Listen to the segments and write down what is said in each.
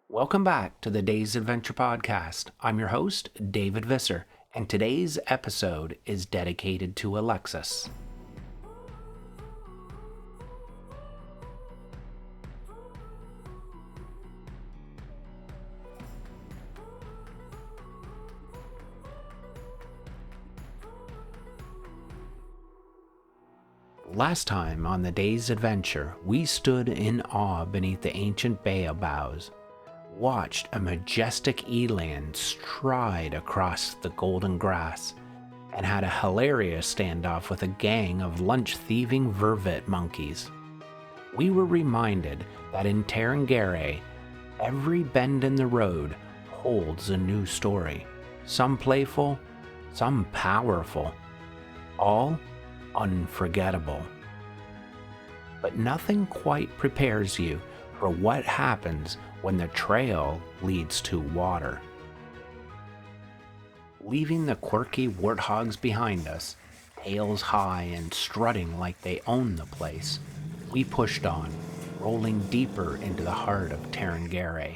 Welcome back to the Days Adventure Podcast. I'm your host, David Visser, and today's episode is dedicated to Alexis. Last time on the day's adventure, we stood in awe beneath the ancient baobab boughs, watched a majestic eland stride across the golden grass, and had a hilarious standoff with a gang of lunch-thieving vervet monkeys. We were reminded that in Tarangire, every bend in the road holds a new story, some playful, some powerful, all unforgettable. But nothing quite prepares you for what happens when the trail leads to water. Leaving the quirky warthogs behind us, tails high and strutting like they own the place, we pushed on, rolling deeper into the heart of Tarangire.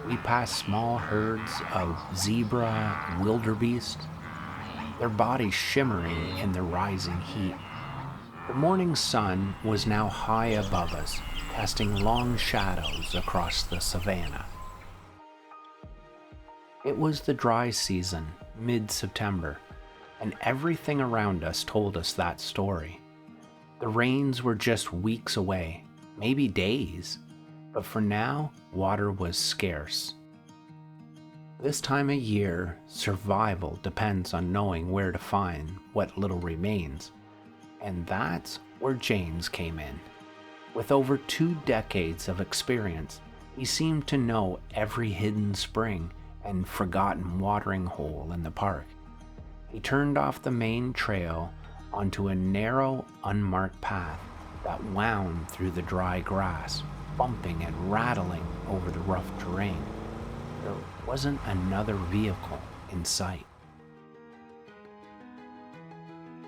We passed small herds of zebra wildebeest, their bodies shimmering in the rising heat. The morning sun was now high above us, casting long shadows across the savannah. It was the dry season, mid-September, and everything around us told us that story. The rains were just weeks away, maybe days, but for now, water was scarce. This time of year, survival depends on knowing where to find what little remains, and that's where James came in. With over 2 decades of experience, he seemed to know every hidden spring and forgotten watering hole in the park. He turned off the main trail onto a narrow, unmarked path that wound through the dry grass, bumping and rattling over the rough terrain. There wasn't another vehicle in sight.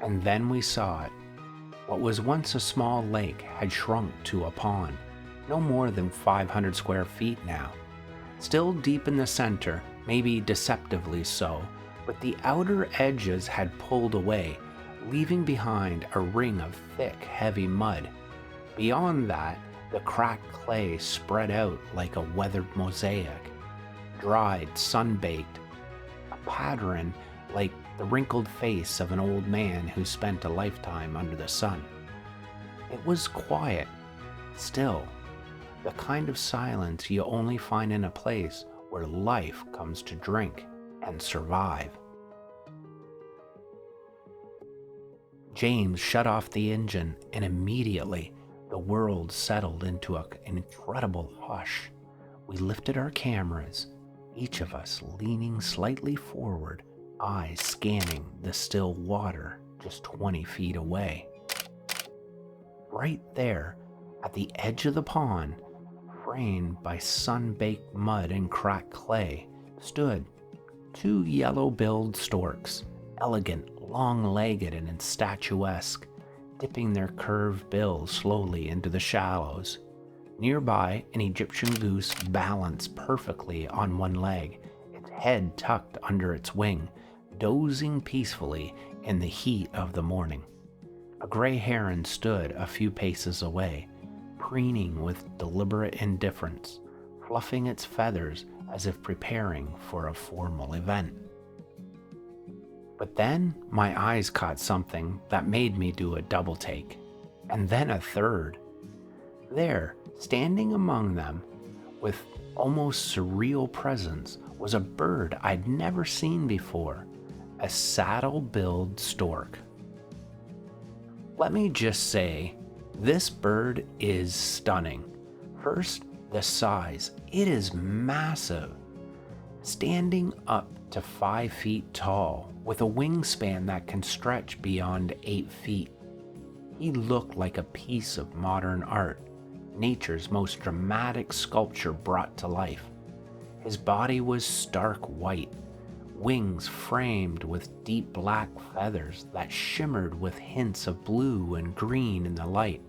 And then we saw it. What was once a small lake had shrunk to a pond, no more than 500 square feet now. Still deep in the center, maybe deceptively so, but the outer edges had pulled away, leaving behind a ring of thick, heavy mud. Beyond that, the cracked clay spread out like a weathered mosaic, dried, sun-baked, a pattern like the wrinkled face of an old man who spent a lifetime under the sun. It was quiet, still, the kind of silence you only find in a place where life comes to drink and survive. James shut off the engine, and immediately the world settled into an incredible hush. We lifted our cameras, each of us leaning slightly forward, eyes scanning the still water just 20 feet away. Right there, at the edge of the pond, framed by sun-baked mud and cracked clay, stood 2 yellow-billed storks, elegant, long-legged, and statuesque, dipping their curved bills slowly into the shallows. Nearby, an Egyptian goose balanced perfectly on one leg, its head tucked under its wing, dozing peacefully in the heat of the morning. A gray heron stood a few paces away, preening with deliberate indifference, fluffing its feathers as if preparing for a formal event. But then my eyes caught something that made me do a double take, and then a third. There, standing among them, with almost surreal presence, was a bird I'd never seen before, a saddle-billed stork. Let me just say, this bird is stunning. First, the size. It is massive, standing up to 5 feet tall, with a wingspan that can stretch beyond 8 feet. He looked like a piece of modern art, nature's most dramatic sculpture brought to life. His body was stark white, wings framed with deep black feathers that shimmered with hints of blue and green in the light.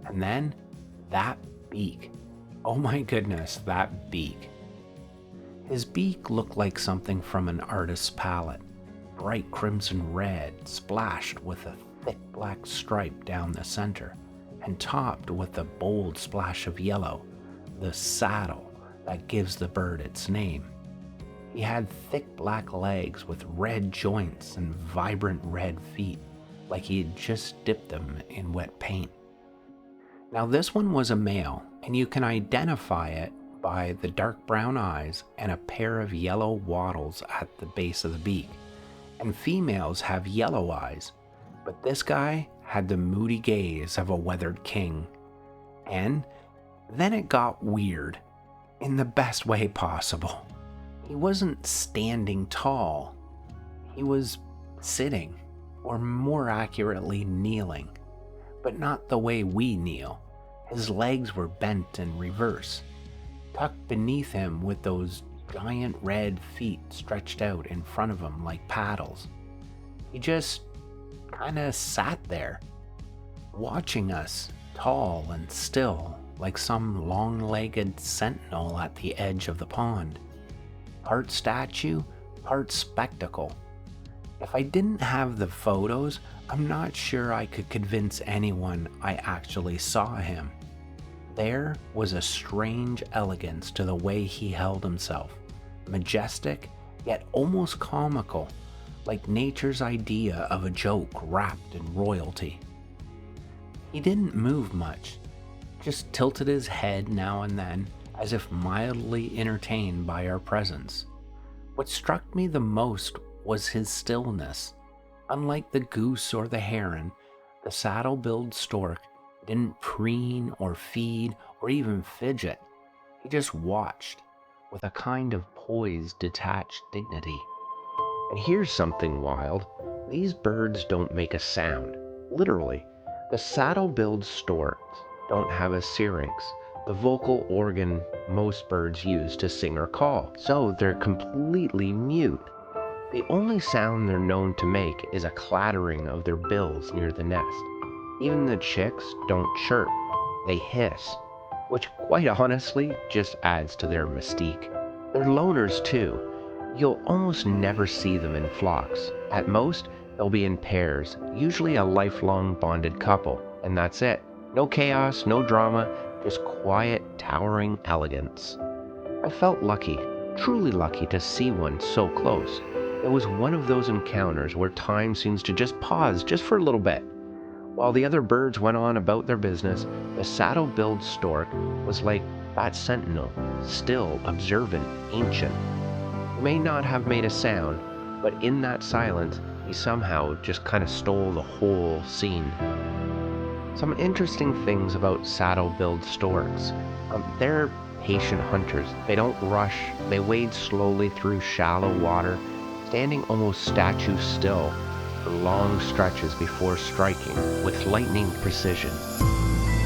And then, that beak. Oh my goodness, that beak. His beak looked like something from an artist's palette, bright crimson red splashed with a thick black stripe down the center, and topped with a bold splash of yellow, the saddle that gives the bird its name. He had thick black legs with red joints and vibrant red feet, like he had just dipped them in wet paint. Now, this one was a male, and you can identify it by the dark brown eyes and a pair of yellow wattles at the base of the beak. And females have yellow eyes, but this guy had the moody gaze of a weathered king. And then it got weird, in the best way possible. He wasn't standing tall. He was sitting, or more accurately, kneeling, but not the way we kneel. His legs were bent in reverse, tucked beneath him with those giant red feet stretched out in front of him like paddles. He just kinda sat there, watching us, tall and still, like some long-legged sentinel at the edge of the pond. Part statue, part spectacle. If I didn't have the photos, I'm not sure I could convince anyone I actually saw him. There was a strange elegance to the way he held himself, majestic yet almost comical, like nature's idea of a joke wrapped in royalty. He didn't move much, just tilted his head now and then, as if mildly entertained by our presence. What struck me the most was his stillness. Unlike the goose or the heron, the saddle-billed stork didn't preen or feed or even fidget. He just watched with a kind of poised, detached dignity. And here's something wild. These birds don't make a sound. Literally, the saddle-billed storks don't have a syrinx, the vocal organ most birds use to sing or call, so they're completely mute. The only sound they're known to make is a clattering of their bills near the nest. Even the chicks don't chirp, they hiss, which quite honestly just adds to their mystique. They're loners too. You'll almost never see them in flocks. At most, they'll be in pairs, usually a lifelong bonded couple, and that's it. No chaos, no drama, just quiet, towering elegance. I felt lucky, truly lucky to see one so close. It was one of those encounters where time seems to just pause just for a little bit. While the other birds went on about their business, the saddle-billed stork was like that sentinel, still, observant, ancient. He may not have made a sound, but in that silence, he somehow just kind of stole the whole scene. Some interesting things about saddle-billed storks. They're patient hunters. They don't rush. They wade slowly through shallow water, standing almost statue still for long stretches before striking with lightning precision.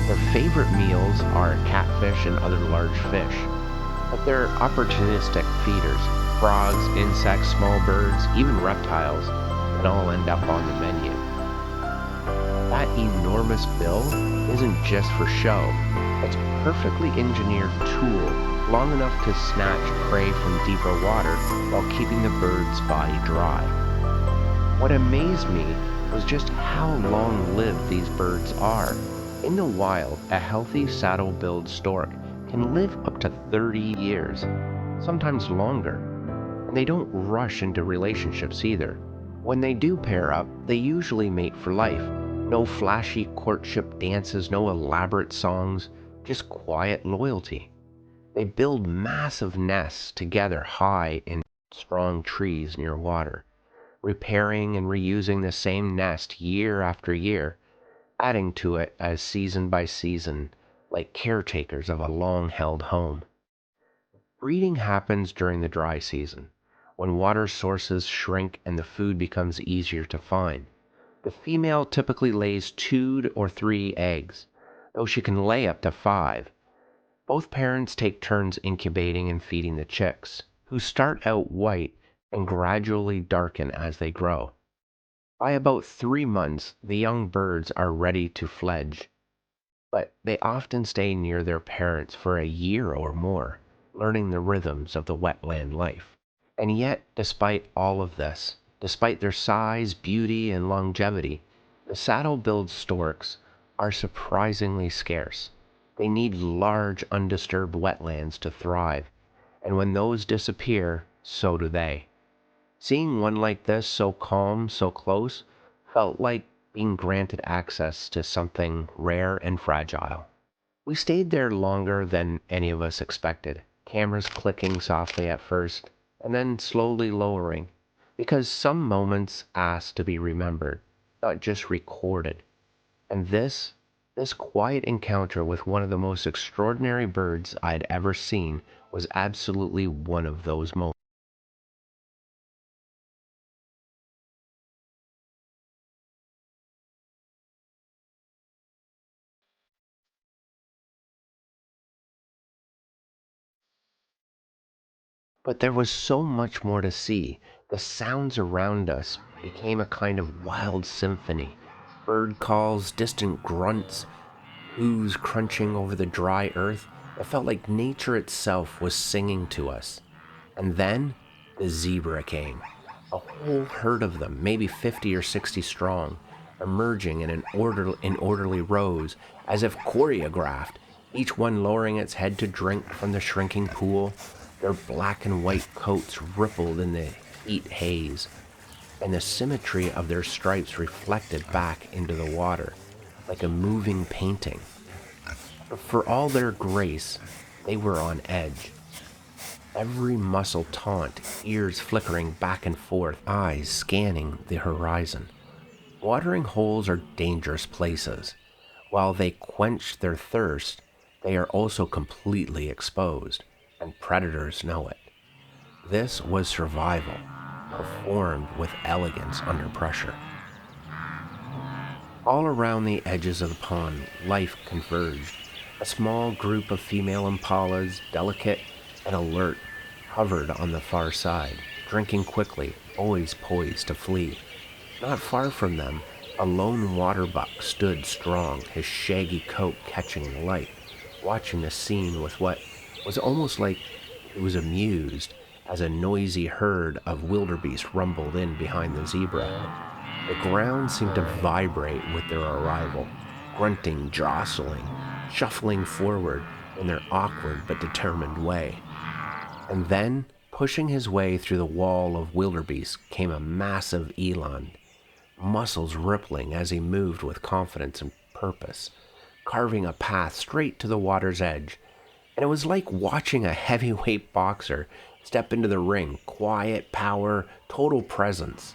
Their favorite meals are catfish and other large fish, but they're opportunistic feeders. Frogs, insects, small birds, even reptiles can all end up on the menu. That enormous bill isn't just for show. It's a perfectly engineered tool, long enough to snatch prey from deeper water while keeping the bird's body dry. What amazed me was just how long-lived these birds are. In the wild, a healthy saddle-billed stork can live up to 30 years, sometimes longer. And they don't rush into relationships either. When they do pair up, they usually mate for life. No flashy courtship dances, no elaborate songs, just quiet loyalty. They build massive nests together high in strong trees near water, repairing and reusing the same nest year after year, adding to it as season by season, like caretakers of a long-held home. Breeding happens during the dry season, when water sources shrink and the food becomes easier to find. The female typically lays 2 or 3 eggs, though she can lay up to 5. Both parents take turns incubating and feeding the chicks, who start out white and gradually darken as they grow. By about 3 months, the young birds are ready to fledge, but they often stay near their parents for a year or more. learning the rhythms of the wetland life. And yet, despite all of this, despite their size, beauty, and longevity, the saddle-billed storks are surprisingly scarce. They need large, undisturbed wetlands to thrive, and when those disappear, so do they. Seeing one like this, so calm, so close, felt like being granted access to something rare and fragile. We stayed there longer than any of us expected, cameras clicking softly at first, and then slowly lowering, because some moments asked to be remembered, not just recorded. And this quiet encounter with one of the most extraordinary birds I'd ever seen was absolutely one of those moments. But there was so much more to see. The sounds around us became a kind of wild symphony. Bird calls, distant grunts, hooves crunching over the dry earth. It felt like nature itself was singing to us. And then the zebra came. A whole herd of them, maybe 50 or 60 strong, emerging in orderly rows, as if choreographed, each one lowering its head to drink from the shrinking pool. Their black and white coats rippled in the heat haze, and the symmetry of their stripes reflected back into the water, like a moving painting. But for all their grace, they were on edge. Every muscle taut, ears flickering back and forth, eyes scanning the horizon. Watering holes are dangerous places. While they quench their thirst, they are also completely exposed, and predators know it. This was survival, performed with elegance under pressure. All around the edges of the pond, life converged. A small group of female impalas, delicate and alert, hovered on the far side, drinking quickly, always poised to flee. Not far from them, a lone waterbuck stood strong, his shaggy coat catching the light, watching the scene with what was almost like he was amused as a noisy herd of wildebeest rumbled in behind the zebra. The ground seemed to vibrate with their arrival, grunting, jostling, shuffling forward in their awkward but determined way. And then, pushing his way through the wall of wildebeest, came a massive eland, muscles rippling as he moved with confidence and purpose, carving a path straight to the water's edge. And it was like watching a heavyweight boxer step into the ring, quiet power, total presence.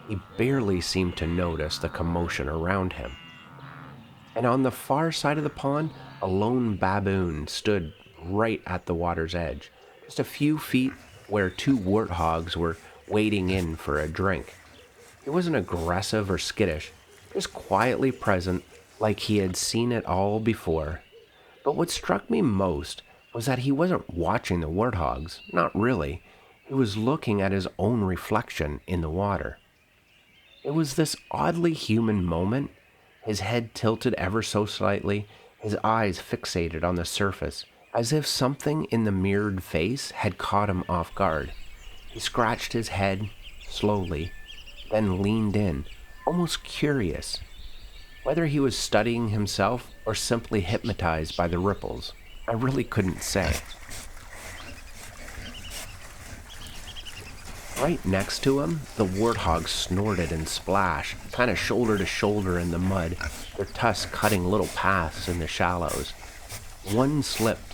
He barely seemed to notice the commotion around him. And on the far side of the pond, a lone baboon stood right at the water's edge, just a few feet where two warthogs were wading in for a drink. He wasn't aggressive or skittish, just quietly present, like he had seen it all before. But what struck me most was that he wasn't watching the warthogs, not really. He was looking at his own reflection in the water. It was this oddly human moment, his head tilted ever so slightly, his eyes fixated on the surface, as if something in the mirrored face had caught him off guard. He scratched his head, slowly, then leaned in, almost curious. Whether he was studying himself or simply hypnotized by the ripples, I really couldn't say. Right next to him, the warthogs snorted and splashed, kind of shoulder to shoulder in the mud, their tusks cutting little paths in the shallows. One slipped,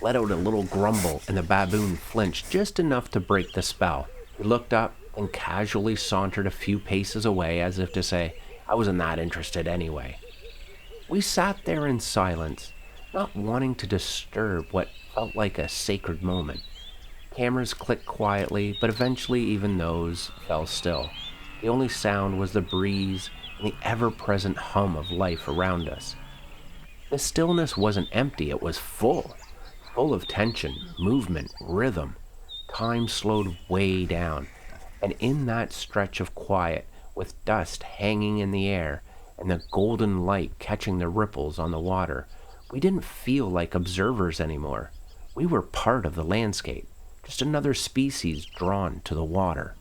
let out a little grumble, and the baboon flinched just enough to break the spell. He looked up and casually sauntered a few paces away as if to say, I wasn't that interested anyway. We sat there in silence, not wanting to disturb what felt like a sacred moment. Cameras clicked quietly, but eventually even those fell still. The only sound was the breeze and the ever-present hum of life around us. The stillness wasn't empty, it was full of tension, movement, rhythm. Time slowed way down, and in that stretch of quiet, with dust hanging in the air and the golden light catching the ripples on the water, we didn't feel like observers anymore. We were part of the landscape, just another species drawn to the water.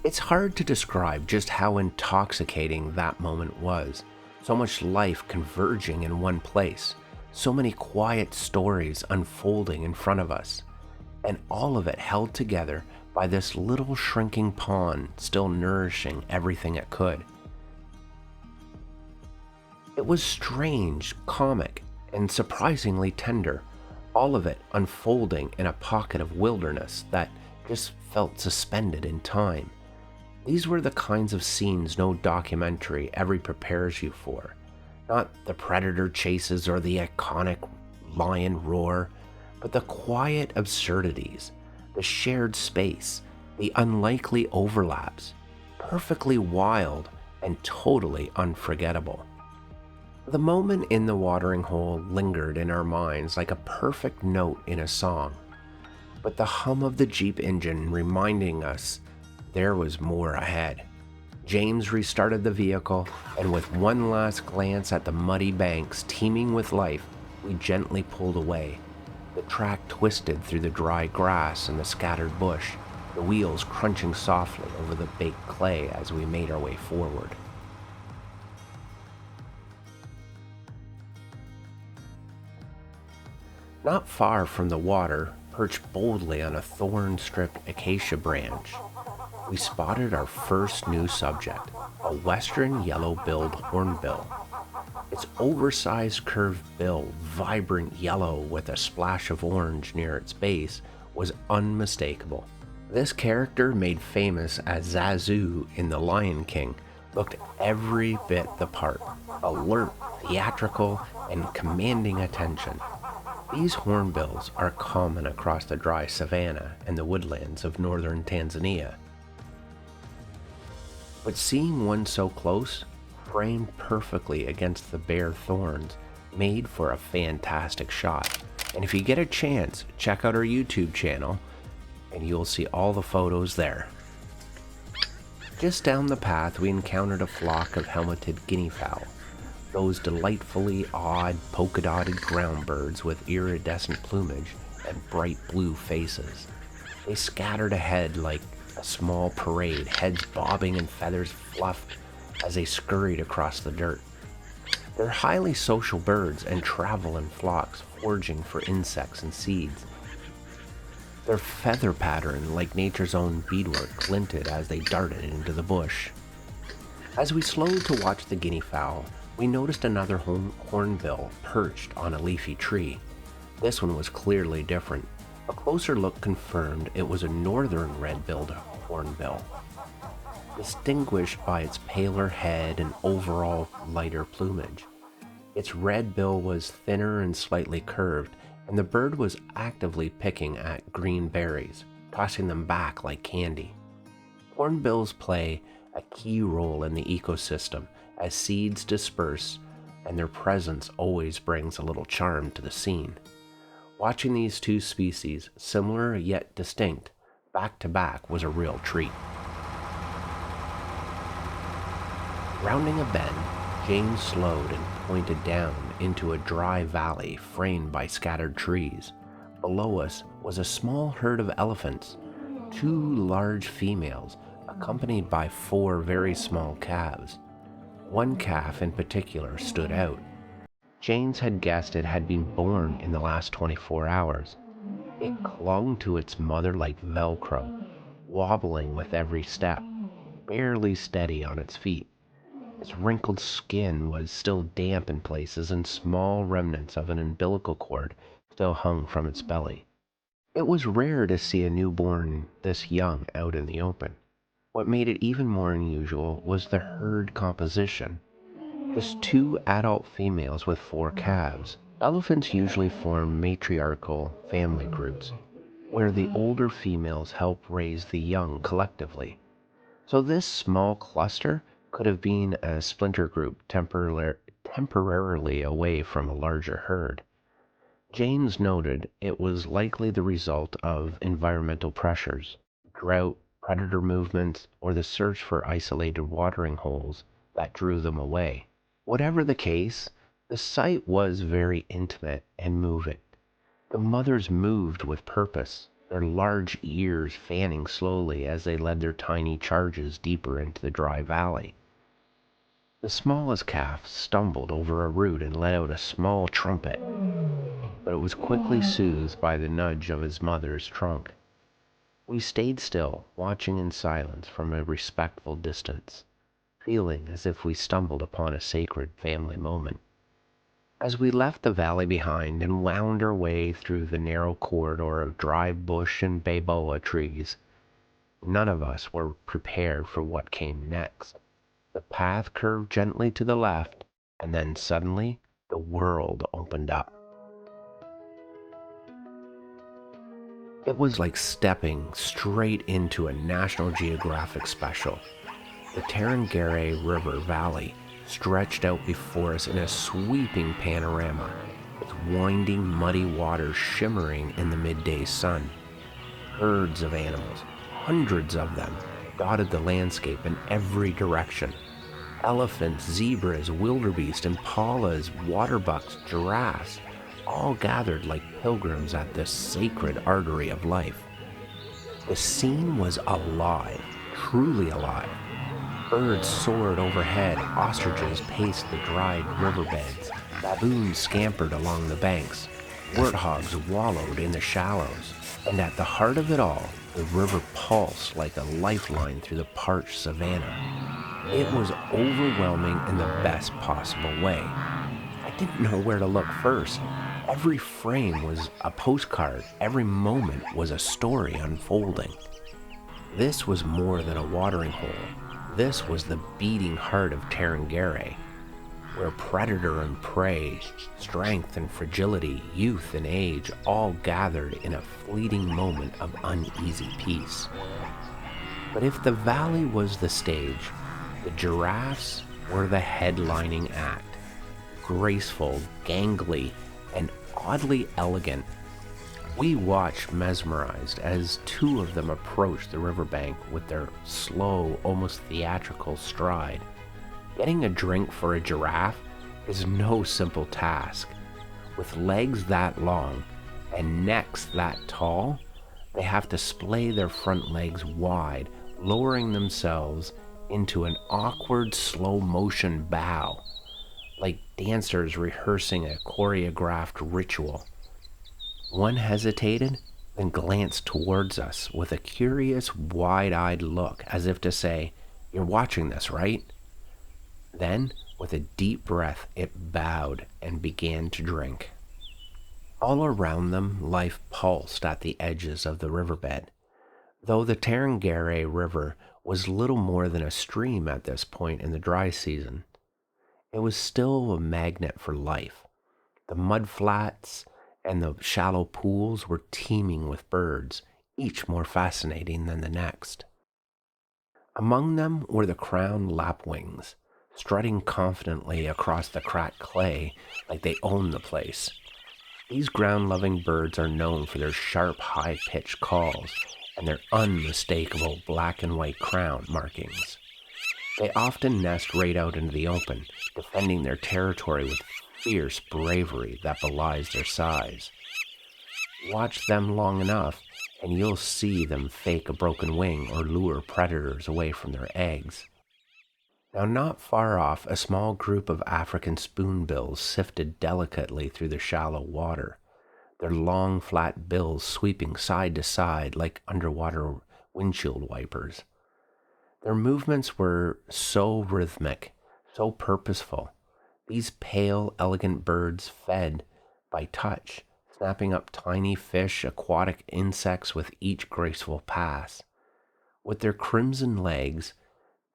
It's hard to describe just how intoxicating that moment was. So much life converging in one place, so many quiet stories unfolding in front of us, and all of it held together by this little shrinking pond still nourishing everything it could. It was strange, comic, and surprisingly tender, all of it unfolding in a pocket of wilderness that just felt suspended in time. These were the kinds of scenes no documentary ever prepares you for. Not the predator chases or the iconic lion roar, but the quiet absurdities, the shared space, the unlikely overlaps, perfectly wild and totally unforgettable. The moment in the watering hole lingered in our minds like a perfect note in a song, but the hum of the Jeep engine reminding us there was more ahead. James restarted the vehicle, and with one last glance at the muddy banks teeming with life, we gently pulled away. The track twisted through the dry grass and the scattered bush, the wheels crunching softly over the baked clay as we made our way forward. Not far from the water, perched boldly on a thorn-stripped acacia branch, we spotted our first new subject, a western yellow-billed hornbill. Its oversized curved bill, vibrant yellow with a splash of orange near its base, was unmistakable. This character, made famous as Zazu in The Lion King, looked every bit the part, alert, theatrical, and commanding attention. These hornbills are common across the dry savanna and the woodlands of northern Tanzania. But seeing one so close, framed perfectly against the bare thorns, made for a fantastic shot. And if you get a chance, check out our YouTube channel and you'll see all the photos there. Just down the path, we encountered a flock of helmeted guinea fowl, those delightfully odd polka-dotted ground birds with iridescent plumage and bright blue faces. They scattered ahead like a small parade, heads bobbing and feathers fluffed as they scurried across the dirt. They're highly social birds and travel in flocks, foraging for insects and seeds. Their feather pattern, like nature's own beadwork, glinted as they darted into the bush. As we slowed to watch the guinea fowl, we noticed another hornbill perched on a leafy tree. This one was clearly different. A closer look confirmed it was a northern red-billed hornbill, distinguished by its paler head and overall lighter plumage. Its red bill was thinner and slightly curved, and the bird was actively picking at green berries, tossing them back like candy. Hornbills play a key role in the ecosystem as seeds disperse, and their presence always brings a little charm to the scene. Watching these two species, similar yet distinct, back to back was a real treat. Rounding a bend, James slowed and pointed down into a dry valley framed by scattered trees. Below us was a small herd of elephants, two large females accompanied by four very small calves. One calf in particular stood out. James had guessed it had been born in the last 24 hours. It clung to its mother like Velcro, wobbling with every step, barely steady on its feet. Its wrinkled skin was still damp in places, and small remnants of an umbilical cord still hung from its belly. It was rare to see a newborn this young out in the open. What made it even more unusual was the herd composition. Just two adult females with four calves. Elephants usually form matriarchal family groups, where the older females help raise the young collectively. So this small cluster could have been a splinter group temporarily away from a larger herd. James noted it was likely the result of environmental pressures, drought, predator movements, or the search for isolated watering holes that drew them away. Whatever the case, the sight was very intimate and moving. The mothers moved with purpose, their large ears fanning slowly as they led their tiny charges deeper into the dry valley. The smallest calf stumbled over a root and let out a small trumpet, but it was quickly soothed by the nudge of his mother's trunk. We stayed still, watching in silence from a respectful distance, feeling as if we stumbled upon a sacred family moment. As we left the valley behind and wound our way through the narrow corridor of dry bush and baboa trees, none of us were prepared for what came next. The path curved gently to the left, and then suddenly the world opened up. It was like stepping straight into a National Geographic special. The Tarangire River Valley stretched out before us in a sweeping panorama, its winding, muddy waters shimmering in the midday sun. Herds of animals, hundreds of them, dotted the landscape in every direction. Elephants, zebras, wildebeest, impalas, waterbucks, giraffes, all gathered like pilgrims at this sacred artery of life. The scene was alive, truly alive. Birds soared overhead, ostriches paced the dried riverbeds, baboons scampered along the banks, warthogs wallowed in the shallows, and at the heart of it all, the river pulsed like a lifeline through the parched savanna. It was overwhelming in the best possible way. I didn't know where to look first. Every frame was a postcard, every moment was a story unfolding. This was more than a watering hole. This was the beating heart of Tarangire, where predator and prey, strength and fragility, youth and age all gathered in a fleeting moment of uneasy peace. But if the valley was the stage, the giraffes were the headlining act. Graceful, gangly, and oddly elegant. We watched mesmerized as two of them approached the riverbank with their slow, almost theatrical stride. Getting a drink for a giraffe is no simple task. With legs that long and necks that tall, they have to splay their front legs wide, lowering themselves into an awkward slow-motion bow, like dancers rehearsing a choreographed ritual. One hesitated, then glanced towards us with a curious, wide-eyed look, as if to say, "You're watching this, right?" Then, with a deep breath, it bowed and began to drink. All around them, life pulsed at the edges of the riverbed. Though the Tarangire River was little more than a stream at this point in the dry season, it was still a magnet for life. The mudflats and the shallow pools were teeming with birds, each more fascinating than the next. Among them were the crowned lapwings, strutting confidently across the cracked clay like they owned the place. These ground-loving birds are known for their sharp, high-pitched calls and their unmistakable black and white crown markings. They often nest right out into the open, defending their territory with fierce bravery that belies their size. Watch them long enough, and you'll see them fake a broken wing or lure predators away from their eggs. Now, not far off, a small group of African spoonbills sifted delicately through the shallow water, their long, flat bills sweeping side to side like underwater windshield wipers. Their movements were so rhythmic, so purposeful. These pale, elegant birds fed by touch, snapping up tiny fish, aquatic insects with each graceful pass. With their crimson legs,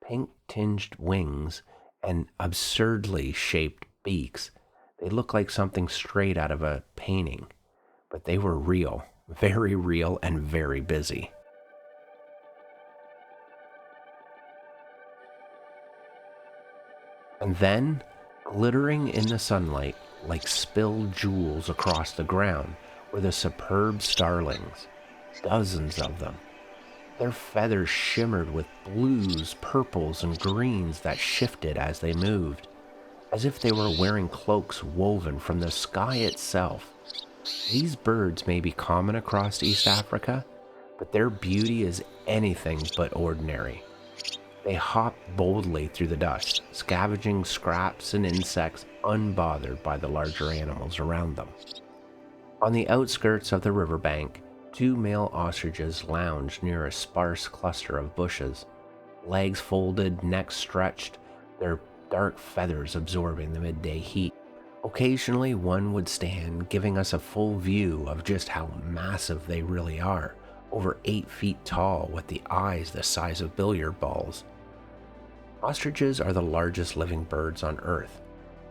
pink-tinged wings, and absurdly shaped beaks, they looked like something straight out of a painting. But they were real, very real, and very busy. And then, glittering in the sunlight like spilled jewels across the ground, were the superb starlings, dozens of them. Their feathers shimmered with blues, purples, and greens that shifted as they moved, as if they were wearing cloaks woven from the sky itself. These birds may be common across East Africa, but their beauty is anything but ordinary. They hop boldly through the dust, scavenging scraps and insects unbothered by the larger animals around them. On the outskirts of the riverbank, two male ostriches lounged near a sparse cluster of bushes, legs folded, necks stretched, their dark feathers absorbing the midday heat. Occasionally, one would stand, giving us a full view of just how massive they really are, over 8 feet tall with the eyes the size of billiard balls. Ostriches are the largest living birds on Earth,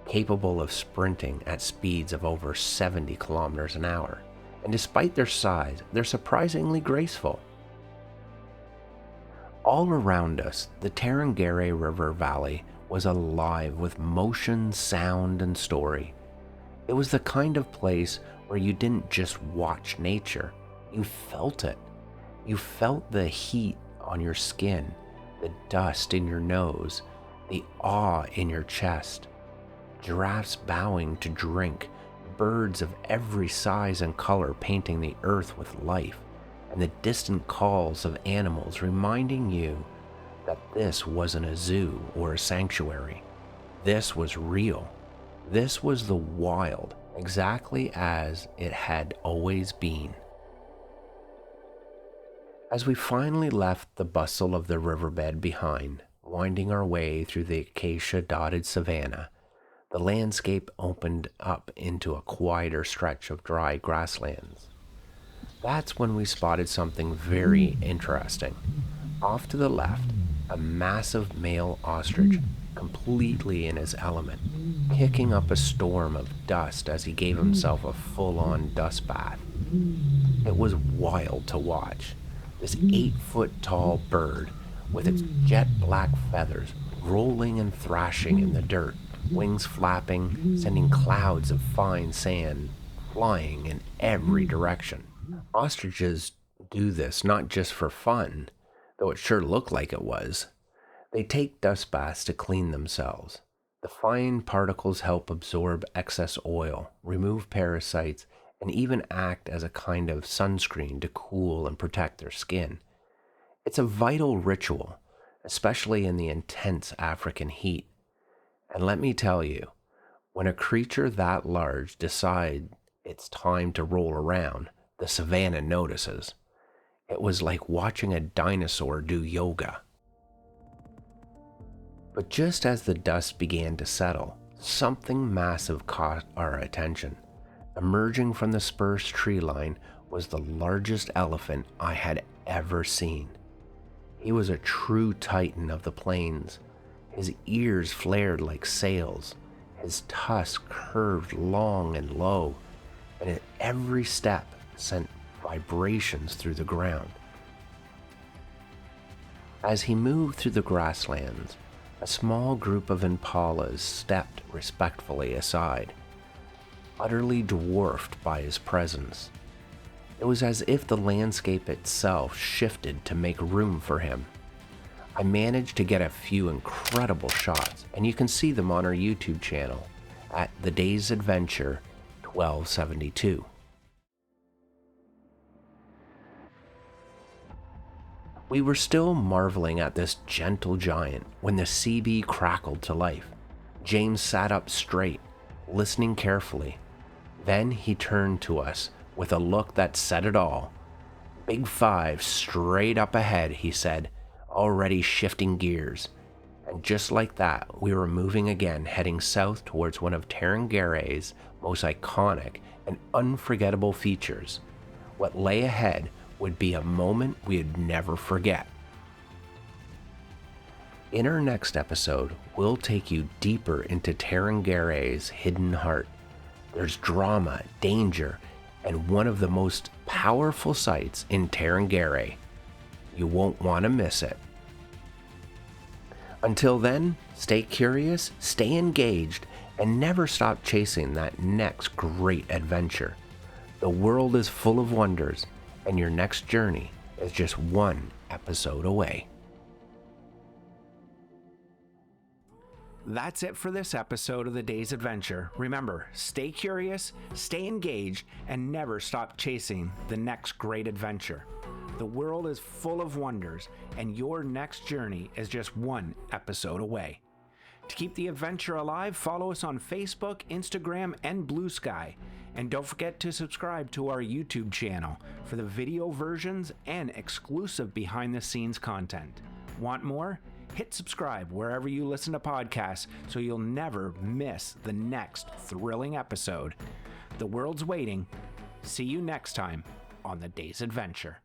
capable of sprinting at speeds of over 70 kilometers an hour, and despite their size, they're surprisingly graceful. All around us, the Tarangire River Valley was alive with motion, sound, and story. It was the kind of place where you didn't just watch nature, you felt it. You felt the heat on your skin, the dust in your nose, the awe in your chest. Giraffes bowing to drink, birds of every size and color painting the earth with life, and the distant calls of animals reminding you that this wasn't a zoo or a sanctuary. This was real. This was the wild, exactly as it had always been. As we finally left the bustle of the riverbed behind, winding our way through the acacia-dotted savanna, the landscape opened up into a quieter stretch of dry grasslands. That's when we spotted something very interesting. Off to the left, a massive male ostrich, completely in his element, kicking up a storm of dust as he gave himself a full-on dust bath. It was wild to watch. This 8-foot-tall bird, with its jet-black feathers rolling and thrashing in the dirt, wings flapping, sending clouds of fine sand flying in every direction. Ostriches do this not just for fun, though it sure looked like it was. They take dust baths to clean themselves. The fine particles help absorb excess oil, remove parasites, and even act as a kind of sunscreen to cool and protect their skin. It's a vital ritual, especially in the intense African heat. And let me tell you, when a creature that large decides it's time to roll around, the savannah notices. It was like watching a dinosaur do yoga. But just as the dust began to settle, something massive caught our attention. Emerging from the spruce tree line was the largest elephant I had ever seen. He was a true titan of the plains. His ears flared like sails, his tusks curved long and low, and at every step sent vibrations through the ground. As he moved through the grasslands, a small group of impalas stepped respectfully aside, utterly dwarfed by his presence. It was as if the landscape itself shifted to make room for him. I managed to get a few incredible shots, and you can see them on our YouTube channel at The Day's Adventure 1272. We were still marveling at this gentle giant when the CB crackled to life. James sat up straight, listening carefully. Then he turned to us with a look that said it all. "Big five straight up ahead," he said, already shifting gears. And just like that, we were moving again, heading south towards one of Tarangire's most iconic and unforgettable features. What lay ahead would be a moment we'd never forget. In our next episode, we'll take you deeper into Tarangire's hidden heart. There's drama, danger, and one of the most powerful sights in Tarangire. You won't want to miss it. Until then, stay curious, stay engaged, and never stop chasing that next great adventure. The world is full of wonders, and your next journey is just one episode away. that's it for this episode of the Day's Adventure. Remember, stay curious, stay engaged, and never stop chasing the next great adventure. The world is full of wonders, and your next journey is just one episode away. To keep the adventure alive, follow us on Facebook, Instagram, and Blue Sky. And don't forget to subscribe to our YouTube channel for the video versions and exclusive behind-the-scenes content. Want more? Hit subscribe wherever you listen to podcasts so you'll never miss the next thrilling episode. The world's waiting. See you next time on the Day's Adventure.